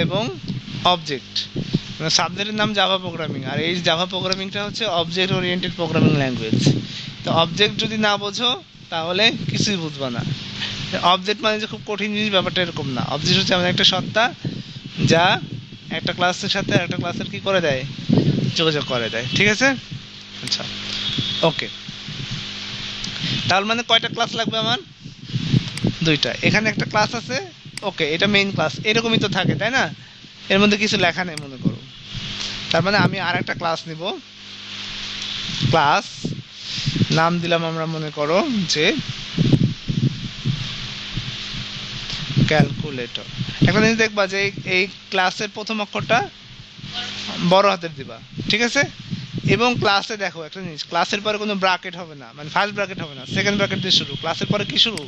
এবং অবজেক্ট, সাবজেক্টের নাম জাভা প্রোগ্রামিং, আর এই জাভা প্রোগ্রামিংটা হচ্ছে অবজেক্ট ওরিয়েন্টেড প্রোগ্রামিং ল্যাঙ্গুয়েজ। তো অবজেক্ট যদি না বোঝো তাহলে কিছুই বুঝবা না। অবজেক্ট মানে যে খুব কঠিন জিনিস ব্যাপারটা এরকম না। অবজেক্ট হচ্ছে এমন একটা সত্তা যা একটা ক্লাসের সাথে একটা ক্লাসের কি করে দেয়, যোগাযোগ করে দেয়। ঠিক আছে, আচ্ছা ওকে। তার মানে কয়টা ক্লাস লাগবে আমার? দুইটা। এখানে একটা ক্লাস আছে, ওকে, এটা মেইন ক্লাস, এরকমই তো থাকে তাই না, এর মধ্যে কিছু লেখা নেই মনে করো। তার মানে আমি আর একটা ক্লাস নিব, ক্লাস নাম দিলাম আমরা মনে করো যে ক্যালকুলেটর। একটা জিনিস দেখবা যে এই ক্লাসের প্রথম অক্ষরটা বড় হাতের দিবা, ঠিক আছে। এবং ক্লাসে দেখো একটা জিনিস, ক্লাসের পরে কোনো ব্র্যাকেট হবে না, মানে ফার্স্ট ব্র্যাকেট হবে না, সেকেন্ড ব্র্যাকেট দিয়ে শুরু। ক্লাসের পরে কি শুরু?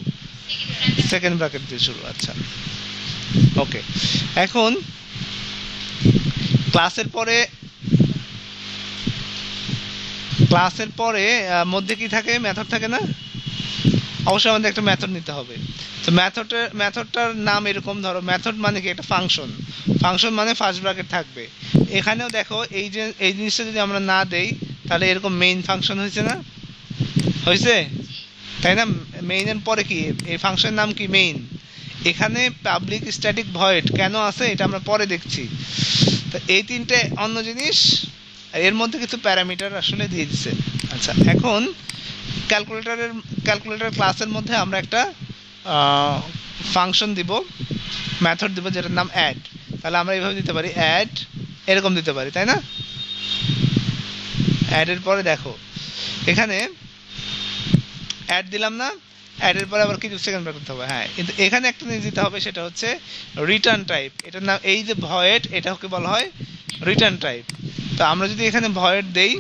সেকেন্ড ব্র্যাকেট দিয়ে শুরু। আচ্ছা ওকে। এখন ক্লাসের পরে মধ্যে কি থাকে? মেথড থাকে না? অবশ্যই আমাদের একটা মেথড নিতে হবে। তো মেথডটার নাম এরকম, ধরো মেথড মানে কি? একটা ফাংশন। ফাংশন মানে ফার্স্ট ব্র্যাকেট থাকবে। এখানেও দেখো এই জিনিসটা যদি আমরা না দেই তাহলে এরকম মেইন ফাংশন হয়েছে না? হয়েছে তাই না? মেইনের পরে কি? এই ফাংশনের নাম কি? মেইন। এখানে পাবলিক স্ট্যাটিক ভয়েড কেন আছে এটা আমরা পরে দেখছি। তো এই তিনটে অন্য জিনিস, এর মধ্যে কিছু প্যারামিটার আসলে দিয়ে দিচ্ছে। আচ্ছা, এখন ক্যালকুলেটর ক্লাসের মধ্যে আমরা একটা ফাংশন দিব, মেথড দিব যেটার নাম অ্যাড। তাহলে আমরা এইভাবে দিতে পারি, অ্যাড এরকম দিতে পারি তাই না? অ্যাডের পরে দেখো এখানে অ্যাড দিলাম না, অ্যাডের পরে আবার কিছু সেকেন্ড ব্র্যাকেট দিতে হবে। হ্যাঁ, কিন্তু এখানে একটা জিনিস দিতে হবে, সেটা হচ্ছে রিটার্ন টাইপ। এটার নাম এই যে ভয়েড, এটাকে বলা হয় রিটার্ন টাইপ। তো আমরা যদি এখানে ভয়েড দেই,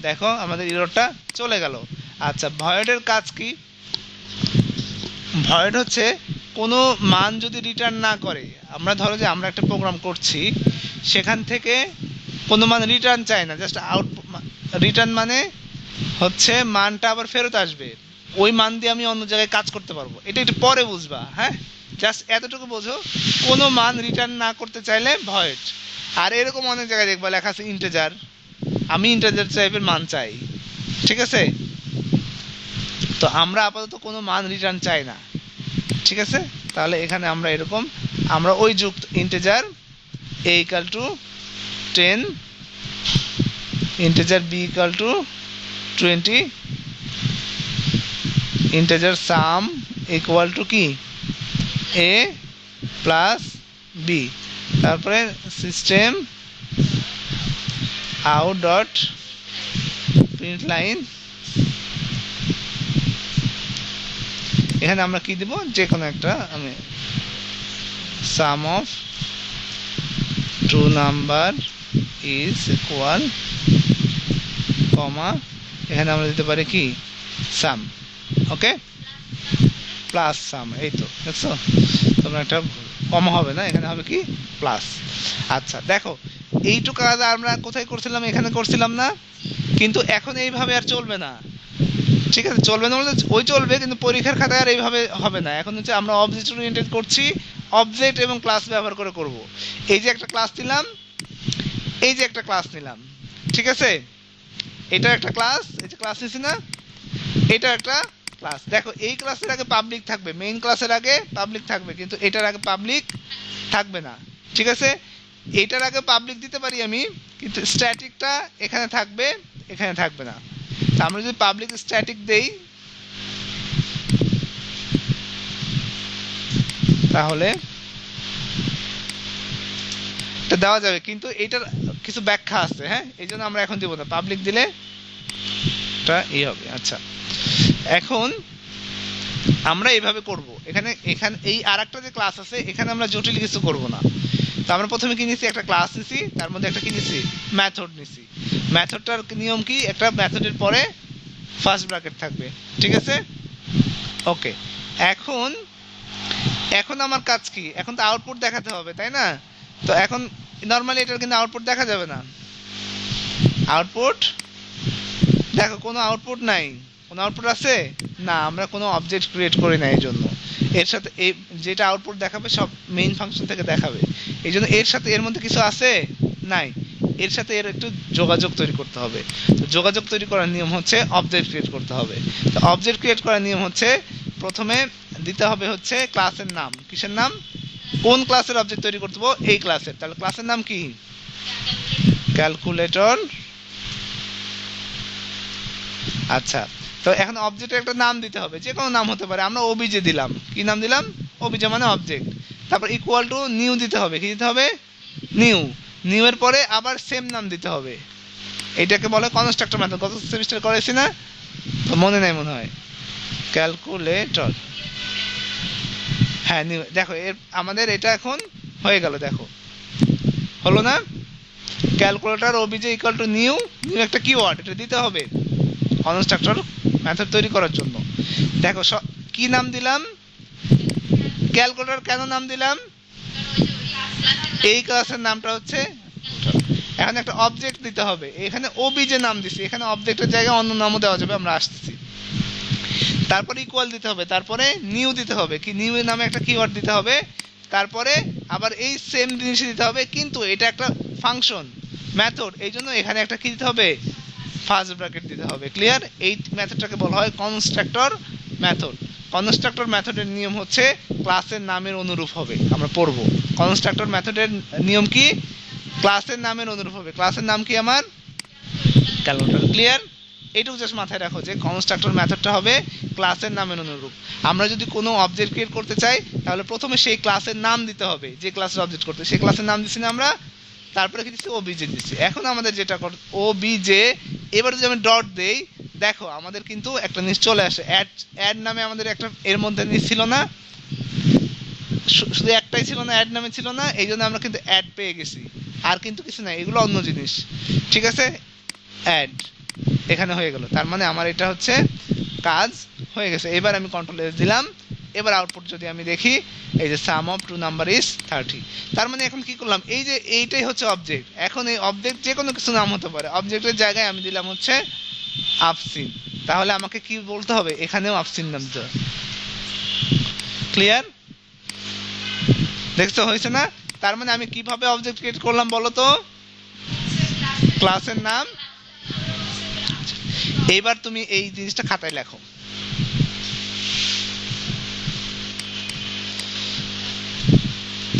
দেখো আমাদের এররটা চলে গেল। আচ্ছা, ভয়েডের কাজ কি? ভয়েড হচ্ছে কোনো মান যদি রিটার্ন না করে, আমরা ধরো যে আমরা একটা প্রোগ্রাম করছি, সেখান থেকে কোনো মান রিটার্ন চাই না, জাস্ট আউটপুট। রিটার্ন মানে হচ্ছে মানটা আবার ফেরত আসবে, ওই মান দিয়ে আমি অন্য জায়গায় কাজ করতে পারবো। এটা একটু পরে বুঝবা, হ্যাঁ, জাস্ট এতটুকু বোঝো। কোনো মান রিটার্ন না করতে চাইলে ভয়েড। আর এরকম অনেক জায়গায় দেখবা লেখা আছে ইন্টিজার, আমি ইন্টিজার টাইপের মান চাই, ঠিক আছে। তো আমরা আপাতত কোনো মান রিটার্ন চাই না, ঠিক আছে। তাহলে এখানে আমরা এরকম, আমরা ওই যুক্ত integer a equal to 10, integer b equal to 20, integer sum equal to কি? a plus b। তারপরে system out dot print line, এখানে আমরা কি দেব? যে কোনো একটা, আমি sum of two number is equal, comma, এখানে আমরা দিতে পারি কি? সাম। Okay, plus sum. এই তো দেখছো, তোমরা একটা কমা হবে না, এখানে হবে কি? প্লাস। আচ্ছা দেখো, এইটুকু কাজ আমরা কোথায় করছিলাম? এখানে করছিলাম না? কিন্তু এখন এইভাবে আর চলবে না, ঠিক আছে। চলবে না বলতে ওই চলবে, কিন্তু পরীক্ষার খাতায় আর এইভাবে হবে না। এখন হচ্ছে আমরা অবজেক্ট ওরিয়েন্টেড করছি, অবজেক্ট এবং ক্লাস ব্যবহার করে করব। এই যে একটা ক্লাস নিলাম, এই যে একটা ক্লাস নিলাম, ঠিক আছে। এটা একটা ক্লাস, এই যে ক্লাস নিছি না, এটা একটা ক্লাস। দেখো এই ক্লাসের আগে পাবলিক থাকবে, মেইন ক্লাসের আগে পাবলিক থাকবে, কিন্তু এটার আগে পাবলিক থাকবে না, ঠিক আছে। এটার আগে পাবলিক দিতে পারি আমি, কিন্তু স্ট্যাটিকটা এখানে থাকবে, এখানে থাকবে না। আমরা যদি পাবলিক স্ট্যাটিক দেই তাহলে এটা দেওয়া যাবে, কিন্তু এটার কিছু ব্যাখ্যা আছে, হ্যাঁ, এই জন্য আমরা এখন দিব না। পাবলিক দিলে এটা হবে। আচ্ছা, এখন আমরা এইভাবে করব। এখানে এই আরেকটা যে ক্লাস আছে, এখানে আমরা জটিল কিছু করব না। তো আমরা প্রথমে কি নিছি? একটা ক্লাস নিছি, তার মধ্যে একটা কি নিছি? মেথড নিছি। মেথডটার নিয়ম কি? একটা মেথডের পরে ফার্স্ট ব্র্যাকেট থাকবে, ঠিক আছে। ওকে, এখন আমার কাজ কি? এখন তো আউটপুট দেখাতে হবে, তাই না? তো এখন নর্মালি এটার কিন্তু আউটপুট দেখা যাবে না। আউটপুট দেখো, কোনো আউটপুট নাই। কোনো আউটপুট আছে না, আমরা কোনো অবজেক্ট ক্রিয়েট করি না, এই জন্য এর সাথে এই যেটা আউটপুট দেখাবে সব মেইন ফাংশন থেকে দেখাবে। এই জন্য এর সাথে এর মধ্যে কিছু আছে নাই, এর সাথে এর একটু যোগাযোগ তৈরি করতে হবে। তো যোগাযোগ তৈরি করার নিয়ম হচ্ছে অবজেক্ট ক্রিয়েট করতে হবে। তো অবজেক্ট ক্রিয়েট করার নিয়ম হচ্ছে প্রথমে দিতে হবে হচ্ছে ক্লাসের নাম। কিসের নাম? কোন ক্লাসের অবজেক্ট তৈরি করতে হবে? এই ক্লাসের। তাহলে ক্লাসের নাম কি? ক্যালকুলেটর। আচ্ছা, তো এখন অবজেক্টের একটা নাম দিতে হবে, যে কোনো নাম হতে পারে। আমরা ওবিজে দিলাম। কি নাম দিলাম? ওবিজে মানে অবজেক্ট। তারপর ইকুয়াল টু নিউ দিতে হবে। কি দিতে হবে? নিউ। নিউ এর পরে আবার সেম নাম দিতে হবে। এটাকে বলে কনস্ট্রাক্টর মেথড। গত সেমিস্টার করেছি না? তো মনে নাই মনে হয়। ক্যালকুলেটর, হ্যাঁ নিউ। দেখো এর আমাদের এটা এখন হয়ে গেল, দেখো হলো না? Calculator OBJ equal to new. New একটা কিওয়ার্ড, এটা দিতে হবে কনস্ট্রাক্টর মেথড তৈরি করার জন্য। দেখো কি নাম দিলাম? ক্যালকুলেটর। কেন নাম দিলাম? এই ক্লাসের নামটা হচ্ছে। এখন একটা অবজেক্ট দিতে হবে। এখানে ওবিজে নাম দিছি, এখানে অবজেক্টের জায়গায় অন্য নামও দেওয়া যাবে, আমরা আসতেছি। তারপরে ইকুয়াল দিতে হবে, তারপরে নিউ দিতে হবে। কি নিউ এর নামে একটা কিওয়ার্ড দিতে হবে, তারপরে আবার এই সেম জিনিসই দিতে হবে, কিন্তু এটা একটা ফাংশন মেথড, এই জন্য এখানে একটা কি দিতে হবে? ফার্স্ট ব্র্যাকেট দিতে হবে। ক্লিয়ার? এই মেথডটাকে বলা হয় কনস্ট্রাক্টর মেথড। কনস্ট্রাক্টর মেথডের নিয়ম হচ্ছে ক্লাসের নামের অনুরূপ হবে। আমরা পড়ব কনস্ট্রাক্টর মেথডের নিয়ম কি? ক্লাসের নামের অনুরূপ হবে। ক্লাসের নাম কি আমার? ক্যালকুলেটর। ক্লিয়ার? এইটুকু জাস্ট মাথায় রাখো যে কনস্ট্রাক্টর মেথডটা হবে ক্লাসের নামের অনুরূপ। আমরা যদি কোনো অবজেক্ট ক্রিয়েট করতে চাই তাহলে প্রথমে সেই ক্লাসের নাম দিতে হবে, যে ক্লাসের অবজেক্ট করতে সেই ক্লাসের নাম দিচ্ছি না আমরা, তারপরে কি দিচ্ছি? ওবিজে দিচ্ছি। এখন আমাদের যেটা ওবিজে, এবার যদি আমি ডট দেই, দেখো আমাদের কিন্তু একটা জিনিস চলে আসে। অ্যাড নামে আমাদের একটা এর মধ্যে জিনিস ছিল না, শুধু একটাই ছিল না, অ্যাড নামে ছিল না, এই জন্য আমরা কিন্তু অ্যাড পেয়ে গেছি। আর কিন্তু কিছু নাই, এগুলো অন্য জিনিস। ঠিক আছে? অ্যাড এখানে হয়ে গেল, তার মানে আমার এটা হচ্ছে কাজ হয়ে গেছে। এবার আমি কন্ট্রোল এস দিলাম। এবার আউটপুট যদি আমি দেখি, এই যে সাম অফ টু নাম্বার ইজ 30। তার মানে এখন কি করলাম? এই যে এইটাই হচ্ছে অবজেক্ট। এখন এই অবজেক্ট যে কোনো কিছু নাম হতে পারে। অবজেক্টের জায়গায় আমি দিলাম হচ্ছে আফসিন। তাহলে আমাকে কি বলতে হবে? এখানেও আফসিন নাম দিতে হবে। ক্লিয়ার? দেখছো হয়েছে না? তার মানে আমি কিভাবে অবজেক্ট ক্রিয়েট করলাম বলো তো? ক্লাসের নাম। এইবার তুমি এই জিনিসটা খাতায় লেখো।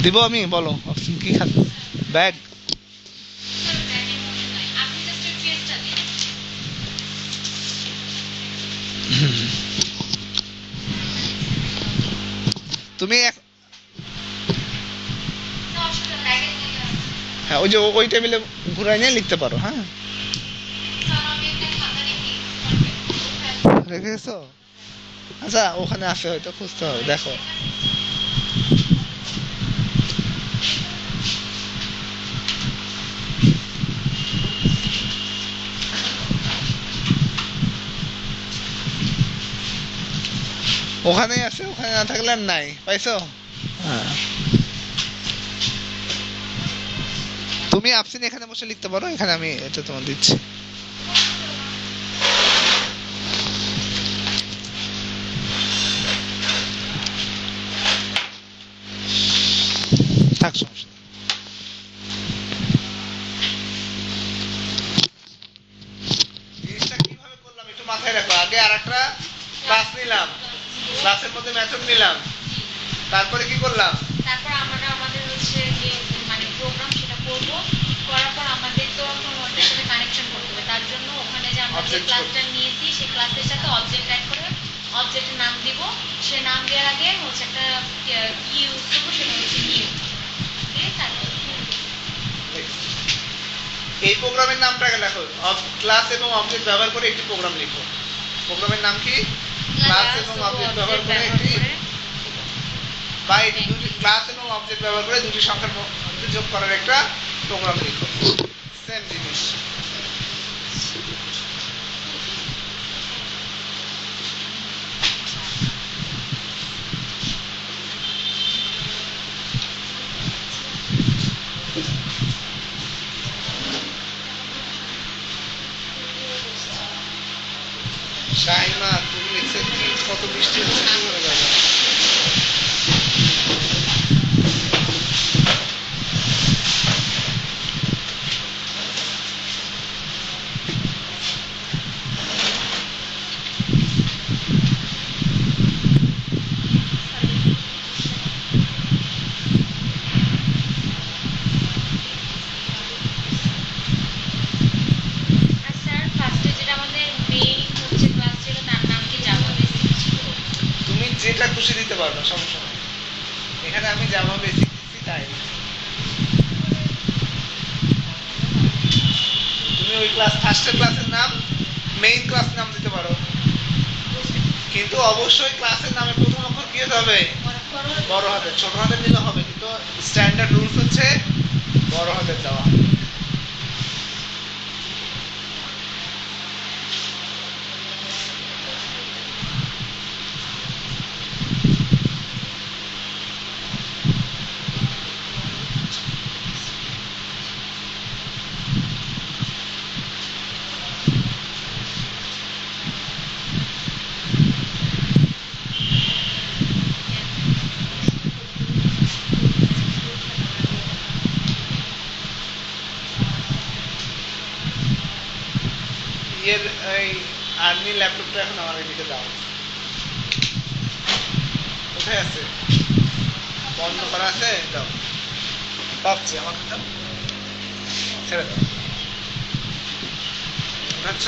দিব আমি? বলো অপশন কি? খাতা, ব্যাগ। তুমি হ্যাঁ ওই যে ওই টেবিলে ঘুরাই নিয়ে লিখতে পারো। হ্যাঁ রেখেছো? আচ্ছা ওখানে আছে, হয়তো খুঁজতে হবে, দেখো। ওখানেই আছে, ওখানে না থাকলে আর নাই। পাইছো? হ্যাঁ তুমি আপসিন এখানে বসে লিখতে পারো, এখানে আমি এটা তোমার দিচ্ছি। থাক, সমস্যা নেই। জিনিসটা কিভাবে করলাম একটু মাথায় রাখো। আগে আরেকটা ক্লাস নিলাম, ক্লাসের মধ্যে মেথড নিলাম, তারপরে কি করলাম? তারপর আমরা আমাদের হচ্ছে যে মানে প্রোগ্রাম সেটা করব, করার পর আমাদের তো এখন ওটার সাথে কানেকশন করতে হবে। তার জন্য ওখানে যে আমরা যে ক্লাসটা নিয়েছি সেই ক্লাসের সাথে অবজেক্ট অ্যাড করে অবজেক্টের নাম দিব। সে নাম দেওয়ার আগে হচ্ছে একটা কি ইউজ করবো, সেটা হচ্ছে নিউ। ঠিক আছে? এই প্রোগ্রামের নামটাকে লেখো। ক্লাস এবং অবজেক্ট ব্যবহার করে একটি প্রোগ্রাম লিখো। প্রোগ্রামের নাম কি? ক্লাস এবং অবজেক্ট ব্যবহার করে একটি, বা এই দুটি ক্লাস এবং অবজেক্ট ব্যবহার করে দুটি সংখ্যার মধ্যে যোগ করার একটা প্রোগ্রাম লিখো। সেম জিনিস। শাহিমা তুমি লিখছে কি? কত বৃষ্টি হচ্ছে, কি হয়ে যাবে? খুশি দিতে পারবে, সমস্যা নেই। এখানে আমি যেমন বেসিক দিচ্ছি তাই। তুমি ওই ক্লাস ফার্স্টের ক্লাসের নাম মেইন ক্লাস নাম দিতে পারো, কিন্তু অবশ্যই ক্লাসের নামে প্রথম অক্ষর কি হতে হবে? বড় হাতের। ছোট হাতের নিলে হবে, কিন্তু স্ট্যান্ডার্ড রুলস হচ্ছে বড় হাতের দেওয়া। এই আর্মি ল্যাপটপটা এখন আমার এদিকে দাও। কোথায় আছে? বন্ধ করা আছে? দাও, পাচ্ছি, আমাকে দাও, ছেড়ে দাও। বুঝছ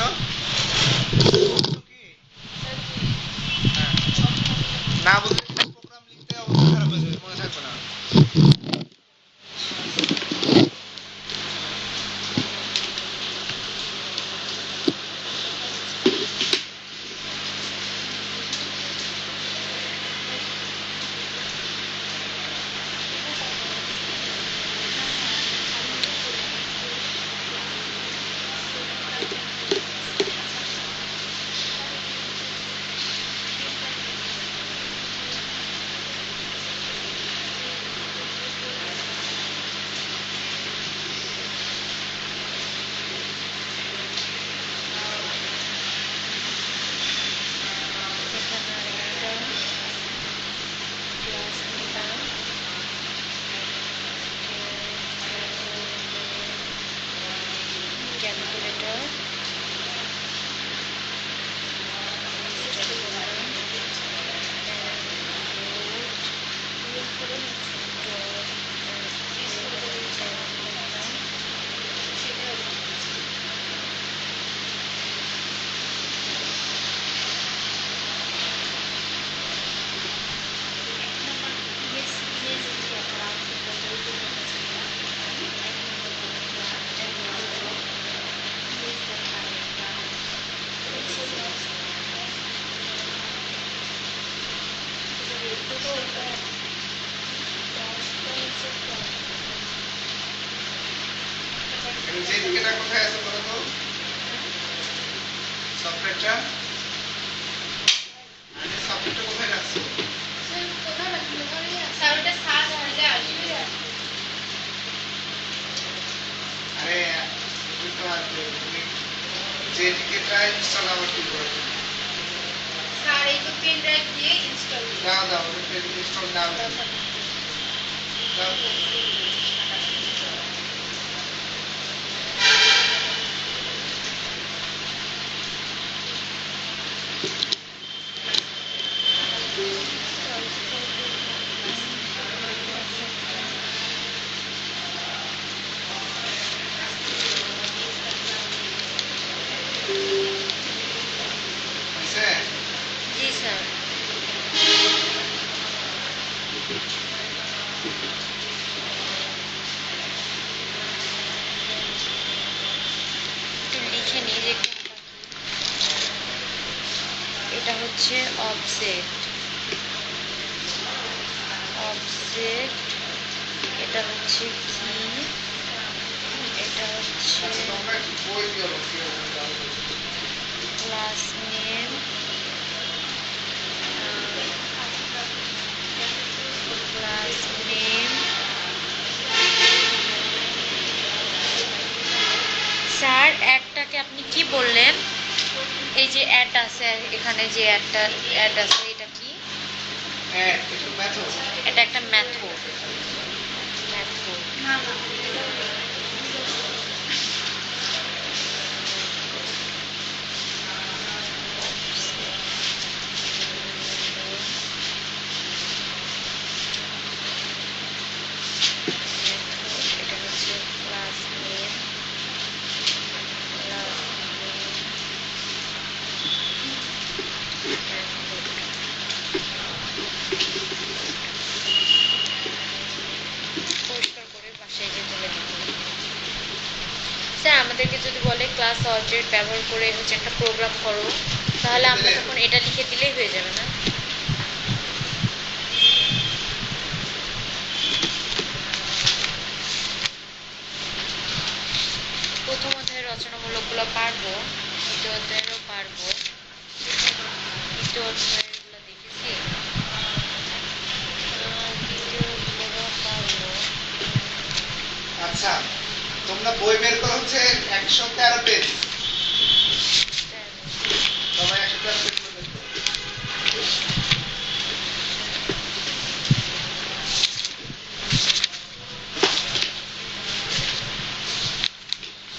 কি? হ্যাঁ, না বলতে প্রোগ্রাম লিখতে অবস্থা খারাপ হয়ে যাবে, মনে থাকবে না। যেদিকেটা কোথায় আছে বলো তো? সফটওয়্যারটা, আরে সফটওয়্যারটা কোথায় রাখছো? আরে বুঝতে পারছো, তুমি যেদিকেটা ইনস্টল আবার কি করে? স্যার এই তো পেন ড্রাইভ দিয়ে ইনস্টল দাও দাও, ইনস্টল দাও দাও। জি স্যার। লিখে নিই যে এটা হচ্ছে অবজেক্ট, অবজেক্ট, এটা হচ্ছে কি, এটা হচ্ছে class name, class name. Sir অ্যাডটাকে আপনি কি বললেন? এই যে অ্যাড আছে এখানে, যে অ্যাড আছে, এটা কি? এটা একটা মেথড। এটা হচ্ছে ক্লাস নেম, ক্লাস নেম। আমাদেরকে যদি বলে ক্লাস অবজেক্ট ব্যবহার করে হচ্ছে একটা প্রোগ্রাম করো, তাহলে আমরা তখন এটা লিখে দিলেই হয়ে যাবে না? প্রথম অধ্যায়ের রচনামূলকগুলো পারবো, দ্বিতীয় অধ্যায়েরও পারবো, তৃতীয় অধ্যায়েরগুলো দেখেছি, তৃতীয়গুলো পারবো। আচ্ছা, তোমরা বই বের করো হচ্ছে 113 পেজ। সবাই 113 পেজ করে দেখো।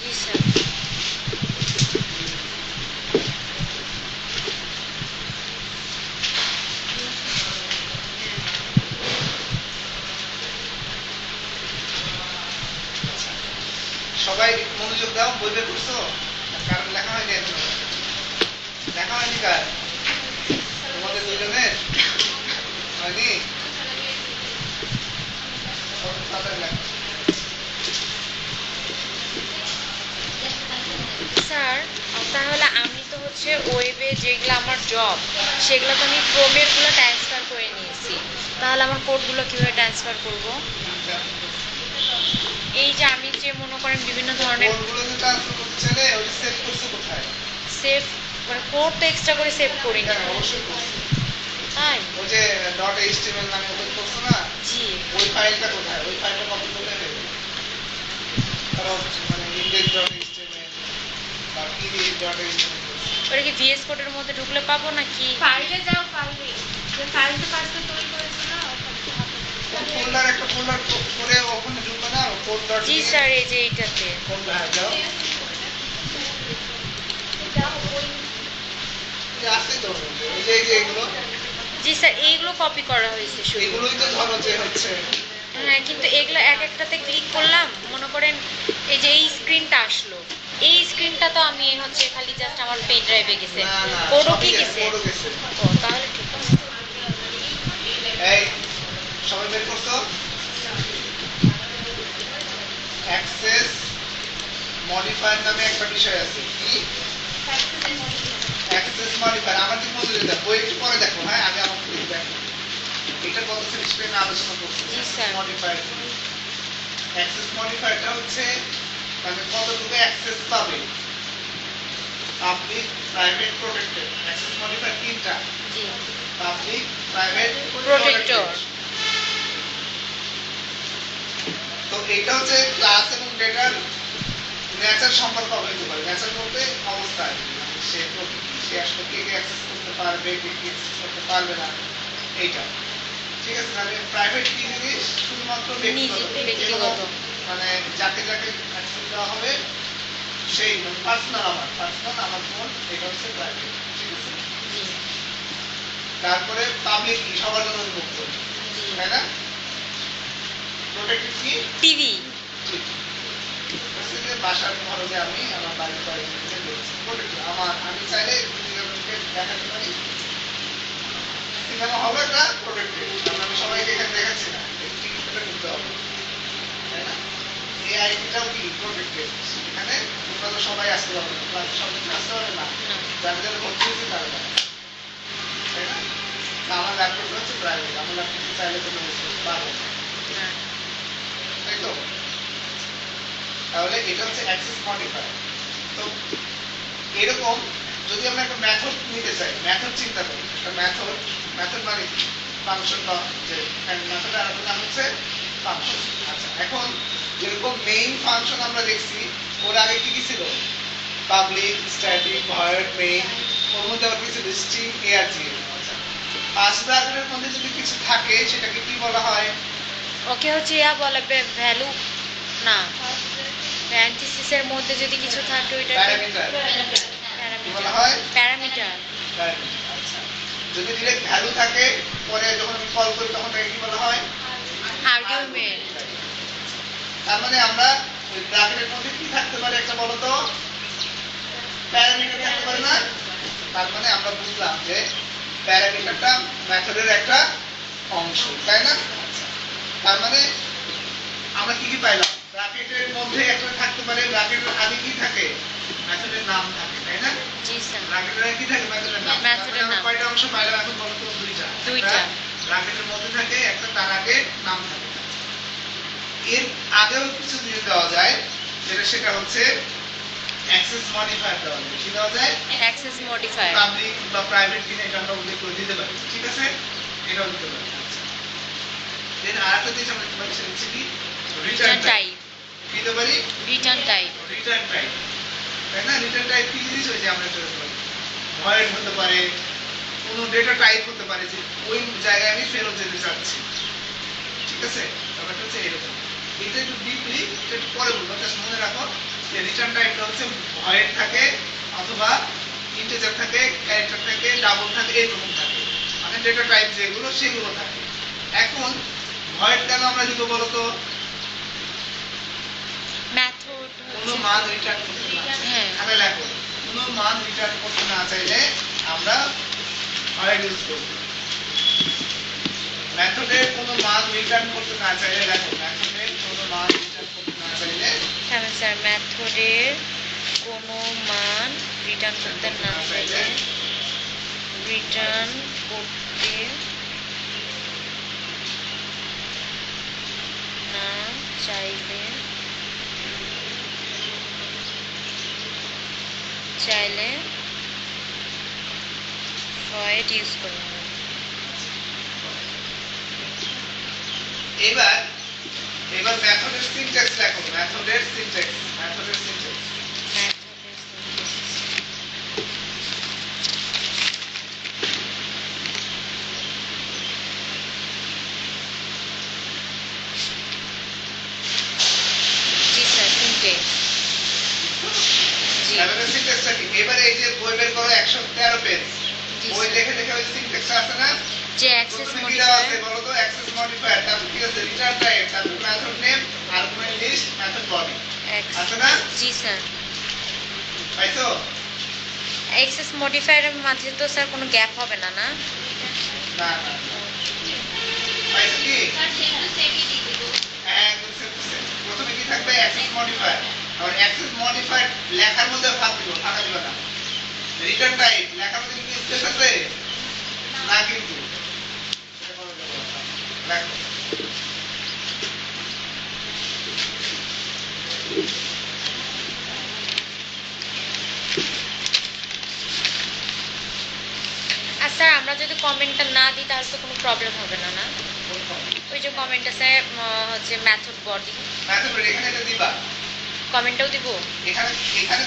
জি স্যার। সবাই মনোযোগ দাও, বই বের করছো? কারণ লেখা হয়নি এখনো। লেখা হয়নি কার? তোমাদের দুজনের হয়নি? তাড়াতাড়ি লেখো। স্যার, তাহলে আমি তো হচ্ছে ওয়েবে যেগুলো আমার জব, সেগুলো তো আমি ক্রোমেরগুলো ট্রান্সফার করে নিয়েছি, তাহলে আমার কোডগুলো কিভাবে ট্রান্সফার করব? এই যে আমি যে মনে করেন বিভিন্ন ধরনের কোডগুলো যে ট্রান্সফার করতে চাইলে ওই সেভ করছো কোথায়? সেভ, মানে কোড তো এক্সট্রা করে সেভ করি না। হ্যাঁ, অবশ্যই করছো। তাই? ওই যে .html নামে ওপেন করছো না, জি। ওই ফাইলটা কোথায়? ওই ফাইলটা কপি করে নেবে। কারণ মানে index.html বা pdf.html। ওটা কি ভিএস কোডের মধ্যে ঢুকলে পাবো নাকি? ফাইলে যাও, ফাইলে যে ফাইলটা পাসওয়ার্ড তৈরি করেছো না, ওখানে হাতে ফোল্ডার একটা ফোল্ডার করে ওখানে ঢুকবে না ফোল্ডার। জি স্যার, এই যে এইটাতে। ফোল্ডার যাও। যাও ওই যে আছে তো এই যে এগুলো, জি স্যার, এইগুলো কপি করা হয়েছে শুধু। এগুলোই তো ধরো যে হচ্ছে হ্যাঁ, কিন্তু এগুলো এক একটাতে ক্লিক করলাম, মনে করেন এই যে এই স্ক্রিনটা আসলো, এই স্ক্রিনটা তো আমি হচ্ছে খালি জাস্ট আমার পেন ড্রাইভে গেছে, না না কোডও সবই কি গেছে, গেছে? কোডও গেছে। ও, তাহলে ঠিক আছে। এই সবাই বের করছো? অ্যাক্সেস মডিফায়ার নামে একটা বিষয় আছে। কি অ্যাক্সেস মডিফায়ার? আমার ঠিক মতো দেখো, বই একটু পরে দেখো। হ্যাঁ, আগে আমার থেকে দেখো। এটা কত সেকশনে আমি আলোচনা করছি। জি স্যার। মডিফায়ার, অ্যাক্সেস মডিফায়ারটা হচ্ছে মানে কতটুকু অ্যাক্সেস পাবে, public, private, protected. Access modifier তিনটা, জি। Public, private, Protector। তো এটা হচ্ছে ক্লাস এবং ডেটার নেচার সম্পর্কে অবহিত করে। নেচার বলতে অবস্থা আর কি, মানে সে প্রকৃতি, সে আসলে কে কে অ্যাক্সেস করতে পারবে, কে কে অ্যাক্সেস করতে পারবে না, এইটা। ঠিক আছে? মানে প্রাইভেট কি জিনিস? শুধুমাত্র ব্যক্তিগত, ব্যক্তিগত। যেরকম মানে যাকে যাকে অ্যাক্সেস দেওয়া হবে সেই পার্সোনাল, আমার ফোন, এটা হচ্ছে প্রাইভেট। ঠিক আছে? জি। তারপরে পাবলিক কি? সবার জন্য উন্মুক্ত, জি। তাই না? প্রোটেক্টেড কি? টিভি। ঠিক। হচ্ছে যে বাসার ধরো যে আমি আমার বাড়ির কয়েকজনকে দেখছি, প্রোটেক্টেড। আমি চাইলে দুজনকে দেখাতে পারি। সিনেমা হলে একটা প্রোটেক্টেড, কারণ আমি সবাইকে এখানে দেখাচ্ছি না, টিকিট কেটে নিতে হবে, তাই না? এই আইডিটাও কি প্রোটেক্টেড? এখানে তোমরা তো সবাই আসতে পারবে না, ক্লাসে সবাই আসতে পারবে না, না। যারা যারা ভর্তি হয়েছে তারা যাবে, তাই না? তা আমার ল্যাপটপ হচ্ছে প্রাইভেট, আমার ল্যাপটপে চাইলে তোমরা ইউজ করতে পারবে না, না। তাই তো? তাহলে এটা হচ্ছে অ্যাক্সেস মডিফায়ার। তো এরকম যদি আমরা একটা মেথড নিতে চাই, মেথড চিন্তা করি, একটা মেথড মানে কি? ফাংশন, বা যে মেথডের আরেকটা নাম হচ্ছে ফাংশন। আচ্ছা, এখন যেরকম মেইন ফাংশন আমরা দেখছি, ওর আগে কি কি ছিল? পাবলিক, স্ট্যাটিক, ভয়েড, মেইন, ওর মধ্যে আবার কিছু স্ট্রিং, আর্গুমেন্ট। আচ্ছা, পাঁচ ব্র্যাকেটের মধ্যে যদি কিছু থাকে সেটাকে কি বলা হয়? ওকে হচ্ছে ইয়া বলে ভ্যালু, না, প্যারেন্থেসিসের মধ্যে যদি কিছু থাকে ওইটা প্যারামিটার। কি বলা হয়? প্যারামিটার। প্যারামিটার। আচ্ছা, যদি ডিরেক্ট ভ্যালু থাকে, পরে যখন আমি কল করি তখন তাকে কি বলা হয়? আর্গুমেন্ট। তার মানে আমরা ওই ব্র্যাকেটের মধ্যে কি থাকতে পারে একটা বলো তো? প্যারামিটার থাকতে পারে না? তার মানে আমরা বুঝলাম যে প্যারামিটারটা মেথডের একটা অংশ, তাই না? আচ্ছা, তার মানে আমরা কি কি পাইলাম? ব্র্যাকেটের মধ্যে একটা থাকতে পারে ব্র্যাকেটের আগে কি থাকে মেথডের নাম থাকে তাই না জি স্যার ব্র্যাকেটের আগে কি থাকে মেথডের নাম মেথডের নাম কয়টা অংশ পাইলাম এখন বলো তো দুইটা ব্র্যাকেটের মধ্যে থাকে একটা তার আগে নাম থাকে এর আগেও কিছু জিনিস দেওয়া যায় সেটা হচ্ছে অ্যাক্সেস মডিফায়ার দেওয়া যায় কি দেওয়া যায় অ্যাক্সেস মডিফায়ার পাবলিক বা প্রাইভেট কিনা এটা আমরা উল্লেখ করে দিতে পারি ঠিক আছে এটাও দিতে পারি আচ্ছা দেন আরেকটা জিনিস আমরা দিতে পারি সেটা হচ্ছে কি রিটার্ন টাইপ কি দিতে পারি রিটার্ন টাইপ রিটার্ন টাইপ তাই না রিটার্ন টাইপ কি জিনিস হয়েছে আমরা চলে পারি ভয়েড হতে পারে কোনো ডেটা টাইপ হতে পারে যে ওই জায়গায় আমি ফেরত যেতে চাচ্ছি ঠিক আছে ব্যাপারটা হচ্ছে এরকম এটা একটু ডিপলি একটু পরে বলবো জাস্ট মনে রাখো যে রিটার্ন টাইপটা হচ্ছে ভয়েড থাকে অথবা ইন্টিজার থাকে ক্যারেক্টার থাকে ডাবল থাকে এরকম থাকে মানে ডেটা টাইপ যেগুলো সেগুলো থাকে এখন ভয়েড কেন আমরা দিব বলো তো মেথড কোনো মান রিটার্ন করতে না হ্যাঁ এখানে লেখো কোনো মান রিটার্ন করতে না চাইলে আমরা ভয়েড ইউজ করব মেথডে কোনো মান রিটার্ন করতে না চাইলে লেখো মেথডে কোনো মান রিটার্ন করতে না চাইলে হ্যাঁ স্যার মেথডের কোনো মান রিটার্ন করতে না চাইলে রিটার্ন করতে না চাইলে void ইউজ করুন এবার মেথডের সিনট্যাক্স লেখো মেথডের সিনট্যাক্স জি স্যার সিনট্যাক্স জি মেথডের সিনট্যাক্সটা কি এবারে এই যে বই বের করো 113 পেজ জি বই স্যার দেখে দেখে ওই সিনট্যাক্স আছে না যে অ্যাক্সেস প্রথমে কি দেওয়া আছে মডিফায়ার বলো তো অ্যাক্সেস মডিফায়ার তারপর কি আছে রিটার্ন টাইপ তারপর method name argument list method body আছে না জি স্যার পাইছো অ্যাক্সেস মডিফায়ারের মাঝে তো স্যার কোনো গ্যাপ হবে না না না না পাইছো কি স্যার সেম টু সেমই দিয়ে দেব হ্যাঁ একদম same. প্রথমে কি থাকবে অ্যাক্সেস মডিফায়ার আর অ্যাক্সেস মডিফায়ার লেখার মধ্যে ফাঁক দিব ফাঁকা দিবে না রিটার্ন টাইপ লেখার মধ্যে কি স্পেস আছে না কিন্তু এটা করা যাবে না। লেখো আর স্যার আমরা যদি কমেন্টটা না দিই তাহলে তো কোনো প্রবলেম হবে না না ওই যে কমেন্ট আছে হচ্ছে মেথড বডি মেথড বডি এখানে এটা দিবা কমেন্টটাও দিব এখানে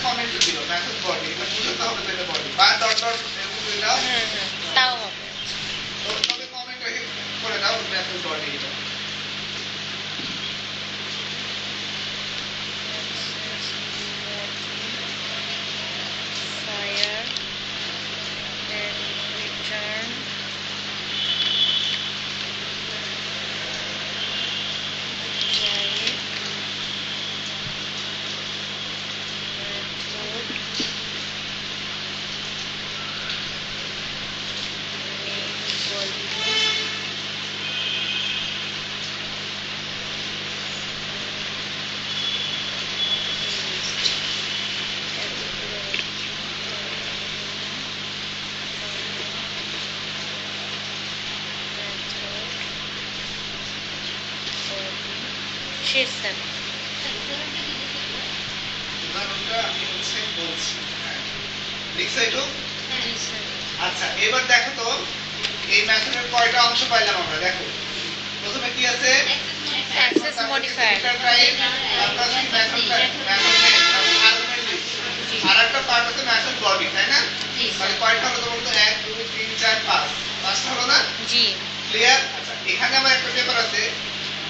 কমেন্ট দিল মেথড বডি এটা বুঝতে হবে তো এটা বডি বা ডট ডট এরকম করে দাও হুম তাও হবে তো তবে কমেন্ট রেখে করে দাও মেথড বডি এটা fire then return type শেষ স্যার উদাহরণটা আমি হচ্ছে বলছি হ্যাঁ লিখছো একটু জি স্যার আচ্ছা এবার দেখো তো এই মেথডের কয়টা অংশ পাইলাম আমরা দেখো প্রথমে কি আছে অ্যাক্সেস মডিফায়ার রিটার্ন টাইপ তারপর আছে মেথড টাইপ মেথড নেম তারপর আর্গুমেন্ট লিস্ট আর একটা পার্ট আছে মেথড বডি তাই না জি মানে স্যার কয়টা হলো তোমার তো 1 2 3 4 5 পাঁচটা হলো না জি ক্লিয়ার আচ্ছা এখানে আমার একটা পেপার আছে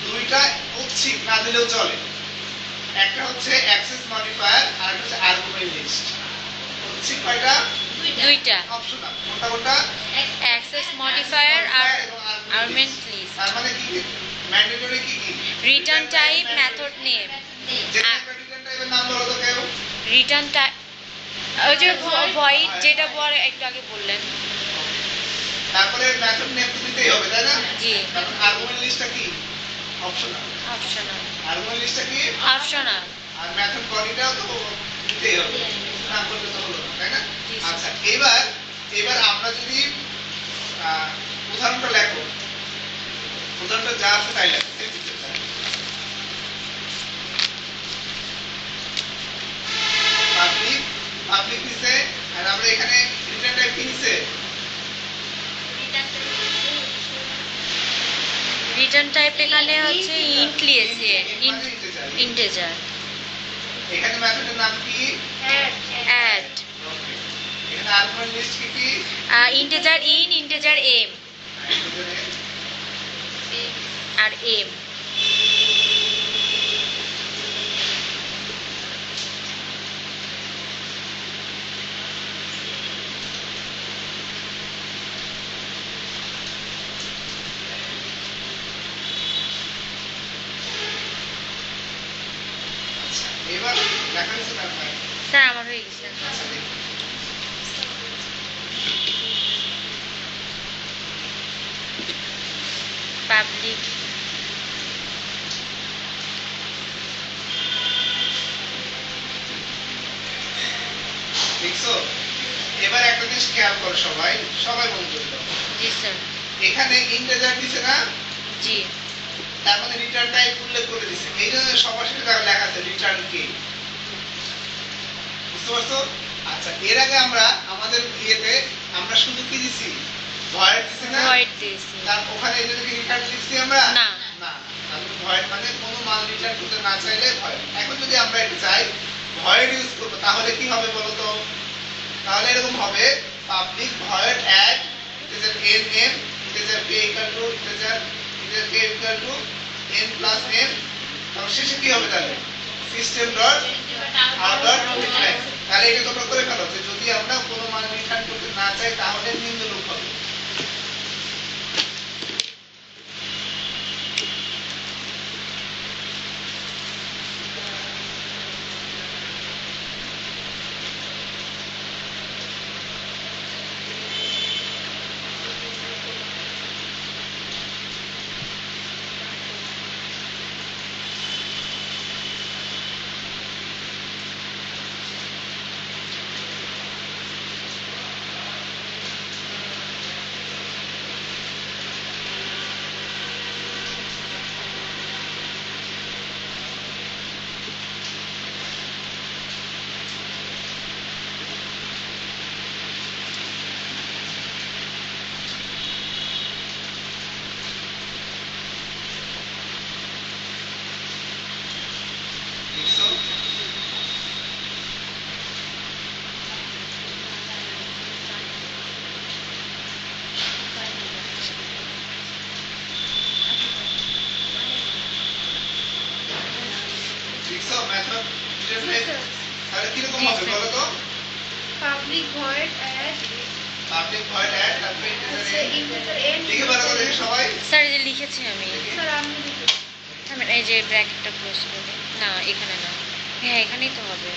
দুইটা ঐচ্ছিক না দিলেও চলে একটা হচ্ছে অ্যাক্সেস মডিফায়ার আর একটা হচ্ছে আর্গুমেন্ট লিস্ট ঐচ্ছিক কয়টা দুইটা অপশনাল কোনটা অ্যাক্সেস মডিফায়ার আর আর্গুমেন্ট লিস্ট তার মানে কি ম্যান্ডেটরি কি রিটার্ন টাইপ মেথড নেম যে রিটার্ন টাইপের নাম বলো তো কেউ রিটার্ন টাইপ ওই যে ভয়েড যেটা বলে একটু আগে বললেন তারপরে মেথড নেম তো দিতেই হবে তাই না জি তারপর আর্গুমেন্ট লিস্টটা কি অপশনাল অপশনাল আর্গুমেন্ট লিস্টটা কি অপশনাল আর মেথড বডিটাও তো দিতেই হবে, না করলে তো হলো না, তাই না? জি, স্যার। আচ্ছা, এবার আমরা যদি উদাহরণটা লেখো, উদাহরণটা যা আছে তাই লেখো, same picture টা। পাবলিক দিছে, আর আমরা এখানে রিটার্ন টাইপ কি দিছে? রিটার্ন টাইপ এখানে হচ্ছে ইন্ট লিয়েছে, int মানে integer। ইন্টিজার। এখানে মেথডের নাম কি? অ্যাড ওকে, এখানে আর্গুমেন্ট লিস্ট কি কি? ইন্টিজার ইন, ইন্টিজার এম আর এম। আচ্ছা, এবার লেখা হয়েছে তারপরে। স্যার আমার হয়ে গেছে। আচ্ছা, দেখি। পাবলিক দেখছো? এবার একটা জিনিস খেয়াল করো সবাই, সবাই মনোযোগ দাও। জি স্যার। এখানে ইন্টিজার দিছে না, জি তার মানে রিটার্ন টাইপ উল্লেখ করে দিছে, এই জন্য সবার সাথে তারা লেখা আছে রিটার্ন কে। বুঝতে পারছো? আচ্ছা, এর আগে আমরা আমাদের ইয়েতে আমরা শুধু কি দিছি? ভয়েড দিছি না? ভয়েড দিয়েছি। তার ওখানে এই জন্য কি রিটার্ন লিখছি আমরা? না। না, তাহলে ভয়েড মানে কোনো মান রিটার্ন করতে না চাইলে ভয়েড। এখন যদি আমরা এটা চাই ভয়েড ইউজ করব, তাহলে কি হবে বলো তো? তাহলে এরকম হবে public void add integer n m integer k equal to integer k equal to n plus m, তাহলে শেষে কি হবে তাহলে? System dot out dot return. তাহলে এটা তোমরা করে ফেলো যে যদি আমরা কোনো মান রিটার্ন করতে না চাই তাহলে নিম্ন লুপ হবে। দেখছো? দেখছো মেথড রিটার্ন? তাহলে কিরকম হবে বলো তো? Public void add public void add তারপরে ইন্টিজার n লিখে বলো তো দেখি সবাই। স্যার এই যে লিখেছি আমি। স্যার আমি লিখেছি। থামেন, এই যে ব্র্যাকেটটা ক্লোজ করে। না এখানে না, হ্যাঁ এখানেই তো হবে।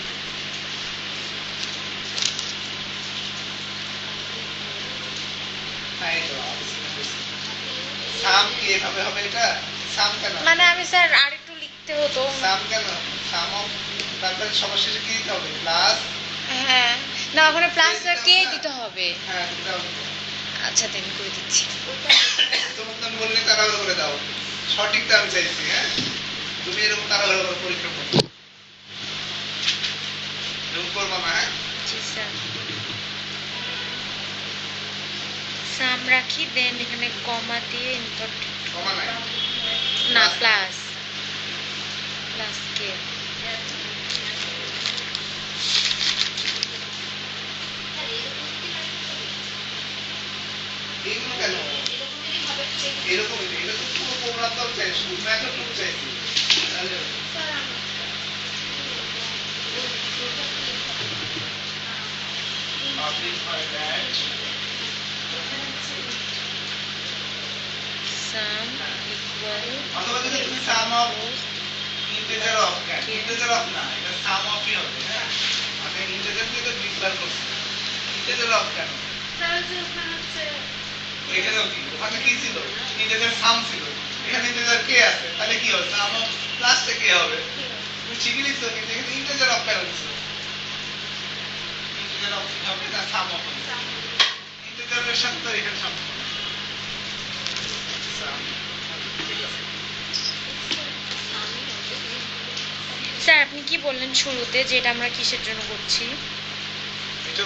হ্যাঁ, এই তো সাম কি এভাবে হবে এটা? সাম কেন? মানে আমি স্যার আরেকটু লিখতে হতো। সাম কেন? সাম অফ, তারপরে সবার শেষে কি দিতে হবে? প্লাস। হ্যাঁ না, ওখানে প্লাস কে দিতে হবে। হ্যাঁ, দিতে হবে। আচ্ছা দেন করে দিচ্ছি। তোমাকে তো আমি বললে তাড়াহুড়ো করে দাও, সঠিকটা আমি চাইছি। হ্যাঁ, তুমি এরকম তাড়াহুড়ো করে পরীক্ষা করো, এরকম করবা না। হ্যাঁ, জি স্যার। সাম রাখি, দেন এখানে কমা দিয়ে ইনপুট। কমা নাই, না প্লাস, প্লাস কে। এইগুলো কেন এরকম? এটা তো পুরো প্রোগ্রাম তো চাই, শুধু মেথডটুকু চাইছি। তাহলে স্যার আমি public void add sum equal অথবা যদি তুমি sum of integer of, integer of না, এটা সাম অফই হবে। হ্যাঁ, আমি ইন্টিজার দিয়ে তো ডিক্লেয়ার করছি, ইন্টিজার অফ কেন? স্যার যে ওখানে হচ্ছে এখানেও কি, ওখানে কি ছিল? ইন্টিজার সাম ছিল, এখানে ইন্টিজার কে আছে, তাহলে কি হবে? সাম অফ প্লাসটা কে হবে? তুমি ঠিকই লিখছো, কিন্তু এখানে ইন্টিজার অফ কেন লিখছো? ইন্টিজার অফ হবে না সাম অফ হবে? ইন্টিজারের সাথে তো এখানে সম্পর্ক নেই। সাম, ঠিক আছে। স্যার আপনি কি বললেন শুরুতে যে এটা আমরা কিসের জন্য করছি? এটা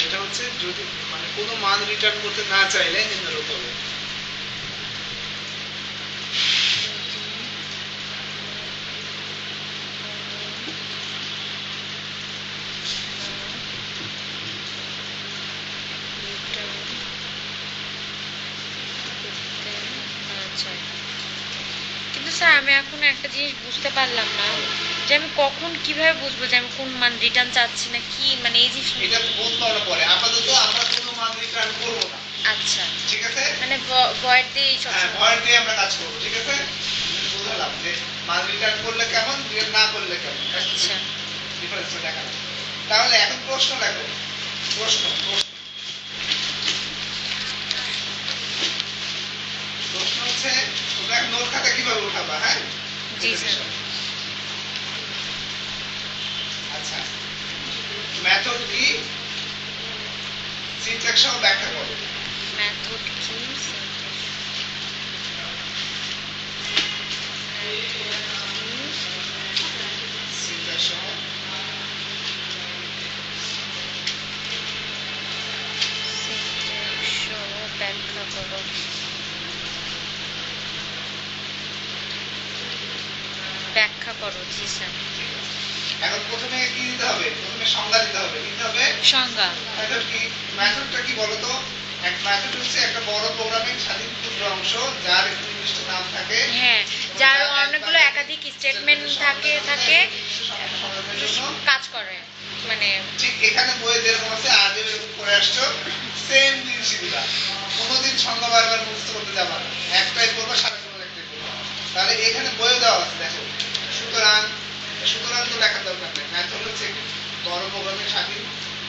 এটা হচ্ছে যদি মানে কোনো মান রিটার্ন করতে না চাইলে নিম্নরূপ হবে। কিন্তু স্যার আমি এখন একটা জিনিস বুঝতে পারলাম না যে আমি কখন কিভাবে বুঝবো যে আমি কোন মান রিটার্ন চাচ্ছি না কি, মানে এই জিনিস। এটা বুঝতে হবে পরে, আপাতত আমরা কোনো মান রিটার্ন করব না, আচ্ছা, ঠিক আছে? মানে ভয়েড দিয়ে সব হ্যাঁ, ভয়েড দিয়ে আমরা কাজ করব, ঠিক আছে? বুঝলাম যে মান রিটার্ন করলে কেমন, রিটার্ন না করলে কেমন, আচ্ছা ডিফারেন্সটা দেখা যাবে। তাহলে এখন প্রশ্ন দেখো, প্রশ্ন প্রশ্ন প্রশ্ন হচ্ছে তোমরা নোট খাতা কিভাবে উঠাবা, হ্যাঁ? জি স্যার। আচ্ছা, মেথড কি, সিনট্যাক্স সহ ব্যাখ্যা করো। মেথড কি, সিনট্যাক্স সহ ব্যাখ্যা করো। ব্যাখ্যা করো, জি স্যার। এখন প্রথমে কি দিতে হবে? প্রথমে সংজ্ঞা দিতে হবে। দিতে হবে সংজ্ঞা। মেথড কি? মেথডটা কি বলো তো? এক মেথড হচ্ছে একটা বড় প্রোগ্রামিং স্বাধীন ক্ষুদ্র অংশ যার একটি নির্দিষ্ট নাম থাকে, হ্যাঁ, যার অনেকগুলো একাধিক স্টেটমেন্ট থাকে সমাধানের জন্য কাজ করে, মানে ঠিক এখানে বইয়ে যেরকম আছে আগে এরকম করে আসছো, সেম জিনিসই দিবা। কোনোদিন সংজ্ঞা বারবার মুখস্থ করতে যাবা না, একটাই করবা, সারা জীবন একটাই করবা। তাহলে এখানে বইয়ে দেওয়া আছে দেখো, সুতরাং সুতরাং তো লেখার দরকার নেই। মেথড হচ্ছে একটি বড় প্রোগ্রামের স্বাধীন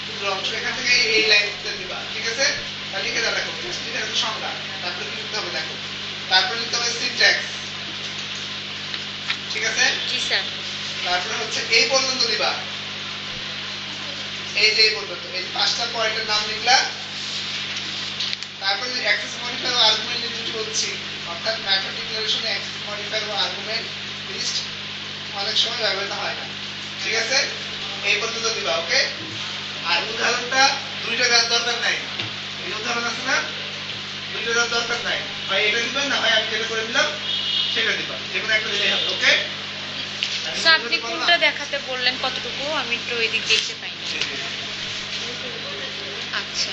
ক্ষুদ্র অংশ, এখান থেকে এই লাইনটা দিবা, ঠিক আছে? তাহলে লিখে দাও, দেখো এখানে তো সংজ্ঞা, তারপরে কি লিখতে হবে দেখো, তারপরে লিখতে হবে সিনট্যাক্স, ঠিক আছে? জি স্যার। তারপরে হচ্ছে এই পর্যন্ত দিবা, এই যে এই পর্যন্ত, এই পাঁচটা পয়েন্টের নাম লিখলা। তারপরে অ্যাক্সেস মডিফায়ার ও আর্গুমেন্ট দুটো হচ্ছে, অর্থাৎ মেথড ডিক্লারেশনে অ্যাক্সেস মডিফায়ার ও আর্গুমেন্ট লিস্ট অনেক সময় ব্যবহৃত হয় না, ঠিক আছে? এই পর্যন্ত দিবা, ওকে? আর উদাহরণটা দুইটা দেওয়ার দরকার নাই, এই উদাহরণ আছে না, দুইটা দেওয়ার দরকার নাই, হয় এটা দিবেন না হয় আমি যেটা করে দিলাম সেটা দিবা, যেকোনো একটা দিলেই হবে, ওকে? স্যার আপনি কোনটা দেখাতে বললেন, কতটুকু আমি একটু ওই দিক দেখতে পাইনি। আচ্ছা,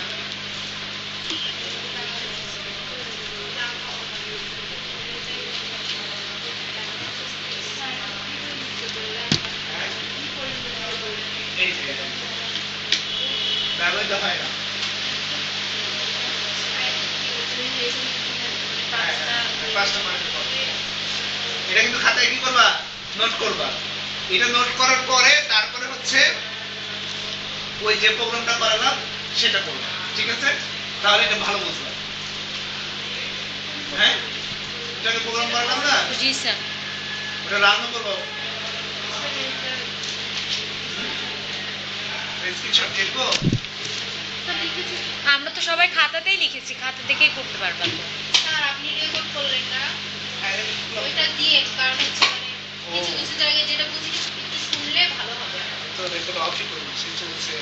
এই যে ব্যবহৃত হয় না, পাঁচটা পয়েন্ট পর। এটা কিন্তু খাতায় কি করবা, নোট করবা। এটা নোট করার পরে তারপরে হচ্ছে ওই যে প্রোগ্রামটা করালাম সেটা করবা, ঠিক আছে? তাহলে এটা ভালো বুঝবা, হ্যাঁ? এটাকে প্রোগ্রাম করালাম না, জি স্যার। ওটা রানও করবো, স্ক্রিনশট দেখবো। আমরা তো সবাই খাতাতেই লিখেছি, খাতা দেখেই করতে পারবা তো। স্যার আপনি রেকর্ড করলেন না হ্যাঁ, ওইটা দিয়ে, কারণ হচ্ছে মানে কিছু কিছু জায়গায় যেটা বুঝি একটু শুনলে ভালো হবে। তো রেকর্ড অফই করবো, সে চলছে।